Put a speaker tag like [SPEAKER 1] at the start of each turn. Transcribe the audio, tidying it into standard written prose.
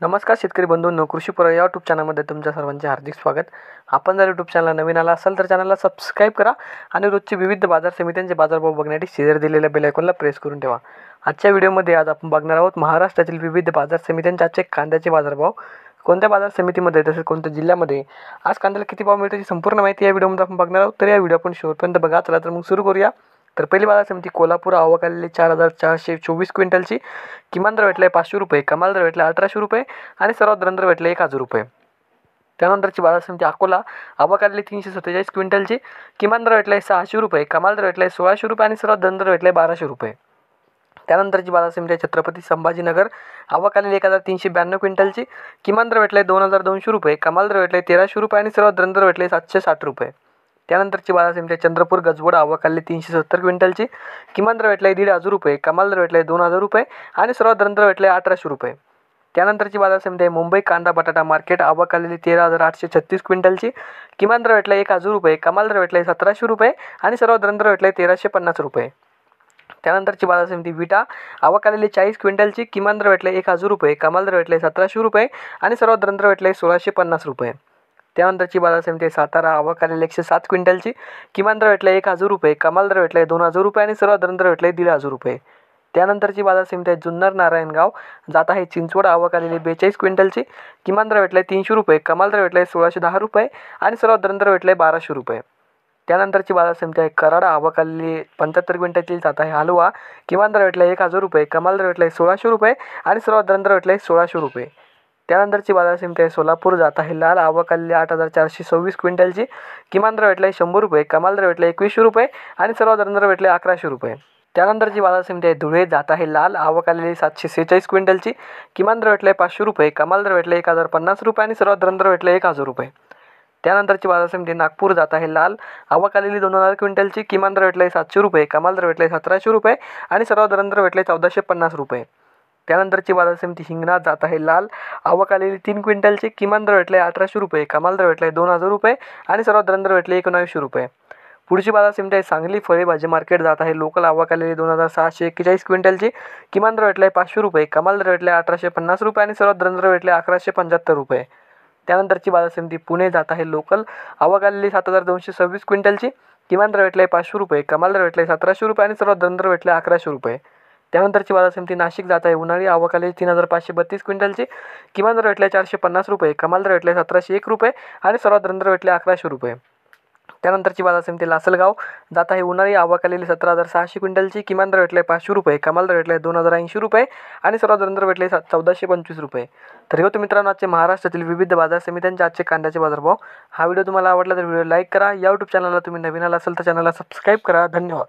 [SPEAKER 1] नमस्कार शेतकरी बंधूंनो, कृषीपूर या यूट्यूब चॅनलमध्ये तुमच्या सर्वांचे हार्दिक स्वागत. आपण जर यूट्यूब चॅनलला नवीन आला असाल तर चॅनलला सबस्क्राईब करा आणि रोजचे विविध बाजार समित्यांचे बाजारभाव बघण्यासाठी शेजारी दिलेल्या बेल आयकॉनला प्रेस करून ठेवा. आजच्या व्हिडिओमध्ये आज आपण बघणार आहोत महाराष्ट्रातील विविध बाजार समित्यांचे आजचे कांद्याचे बाजारभाव. कोणत्या बाजार समितीमध्ये तसेच कोणत्या जिल्ह्यामध्ये आज कांद्याला किती भाव मिळतो याची संपूर्ण माहिती या व्हिडिओमध्ये आपण बघणार आहोत. तर या व्हिडिओ आपण शेवटपर्यंत बघा. चला तर मग सुरू करूया. तर पहिली बाजार समिती कोल्हापूर. आवक आलेली 4,424 क्विंटलची. किमान दर भेटला आहे 500 रुपये, कमाल दर भेटला 1,800 रुपये आणि सर्वात दर भेटले 1,000 रुपये. त्यानंतरची बाजार समिती अकोला. आवक आलेली 347 क्विंटलची. किमान दर भेटला आहे 600 रुपये, कमाल दर भेटला आहे 1,600 रुपये आणि सर्वात दर भेटले 1,200 रुपये. त्यानंतरची बाजार समिती आहे छत्रपती संभाजीनगर. आवक आलेली 1,392 क्विंटलची. किमान दर भेटला आहे 2,200 रुपये, कमाल दर भेटले 1,300 रुपये आणि सर्वात दर भेटले 760 रुपये. त्यानंतरची बाजार समिती आहे चंद्रपूर गजबोड. आवक आलेली 370 क्विंटलची. किमान दर भेटला आहे 1,500 रुपये, कमाल दर भेटला आहे 2,000 रुपये आणि सर्वात दर भेटले 1,800 रुपये. त्यानंतरची बाजार समिती आहे मुंबई कांदा बटाटा मार्केट. आवक आलेली 13,836 क्विंटलची. किमान दर भेटला 1,000 रुपये, कमाल दर भेटला 1,700 रुपये आणि सर्वात दर भेटले 1,350 रुपये. त्यानंतरची बाजार समिती विटा. आवक आलेली 40 क्विंटलची. किमान दर भेटले 1,000 रुपये, कमाल दर भेटले 1,700 रुपये आणि सर्वात दर भेटले 1,650 रुपये. त्यानंतरची बाजार समिती आहे सातारा. आवक आलेली 107 क्विंटलची. किमान दर भेटला 1,000 रुपये, कमाल दर भेटला 2,000 रुपये आणि सर्वात दर भेटले 1,500 रुपये. त्यानंतरची बाजार समिती आहे जुन्नर नारायणगाव. जात आहे चिंचवड. आवक आलेली 42 क्विंटलची. किमान दर भेटला 300 रुपये, कमाल दर भेटला 1,610 रुपये आणि सर्वात दर भेटले 1,200 रुपये. त्यानंतरची बाजार समिती आहे कराड. आवक आलेली 75 क्विंटलची. जात आहे हलवा. किमान दर भेटला 1,000 रुपये, कमाल दर भेटला 1,600 रुपये आणि सर्वात दर भेटले 1,600 रुपये. त्यानंतरची बाजार समिती आहे सोलापूर. जात आहे लाल. आवक आलेली 8,426 क्विंटलची. किमान दर भेटला 100 रुपये, कमाल दर भेटला 2,100 रुपये आणि सर्वात दर भेटले 1,100 रुपये. त्यानंतरची बाजार समिती आहे धुळे. जात आहे लाल. आवक आलेली 746 क्विंटलची. किमान दर भेटला 500 रुपये, कमाल दर भेटला 1,050 रुपये आणि सर्वात दर भेटले 1,000 रुपये. त्यानंतरची बाजार समिती नागपूर. जात आहे लाल. आवक आलेली 2,000 क्विंटलची. किमान दर भेटला 700 रुपये, कमाल दर भेटला 1,700 रुपये आणि सर्वात दर भेटले 1,450 रुपये. त्यानंतरची बाजार समिती हिंगणा. जात आहे लाल. आवक आलेली 3 क्विंटलची. किमान दर भेटला 1,800 रुपये, कमाल दर भेटला 2,000 रुपये आणि सर्वात दर भेटले 1900 रुपये. पुढची बाजार समिती आहे सांगली फळे भाजी मार्केट. जात आहे लोकल. आवक आलेली 2,641 क्विंटलची. किमान दर भेटला 500 रुपये, कमाल दर भेटला 1,850 रुपये आणि सर्वात दर भेटले 1,175 रुपये. त्यानंतरची बाजार समिती पुणे. जात आहे लोकल. आवक आलेली 7,226 क्विंटलची. किमान दर भेटला 500 रुपये, कमाल दर भेटला 1,700 रुपये आणि सर्वात दर भेटले 1,100 रुपये. त्यानंतरची बाजार समिती नाशिक. जात आहे उन्हाळी. आवक आलेली 3,532 क्विंटलची. किमान दर भेटला 450 रुपये, कमाल दर भेटला 1,701 रुपये आणि सर्वात दर भेटले 1,100 रुपये. त्यानंतरची बाजार समिती लासलगाव. जात आहे उन्हाळी. आवक आलेली 17,600 क्विंटलची. किमान दर भेटले 500 रुपये, कमाल दर भेटले 2,080 रुपये आणि सर्वात दर भेटले 1,425 रुपये. तर होते मित्रांनो आजचे महाराष्ट्रातील विविध बाजार समित्यांचे आजचे कांद्याचे बाजारभाव. हा व्हिडिओ तुम्हाला आवडला तर व्हिडिओ लाईक करा. या यूट्यूब चॅनलला तुम्ही नवीन आला असाल तर चॅनलला सबस्क्राईब करा. धन्यवाद.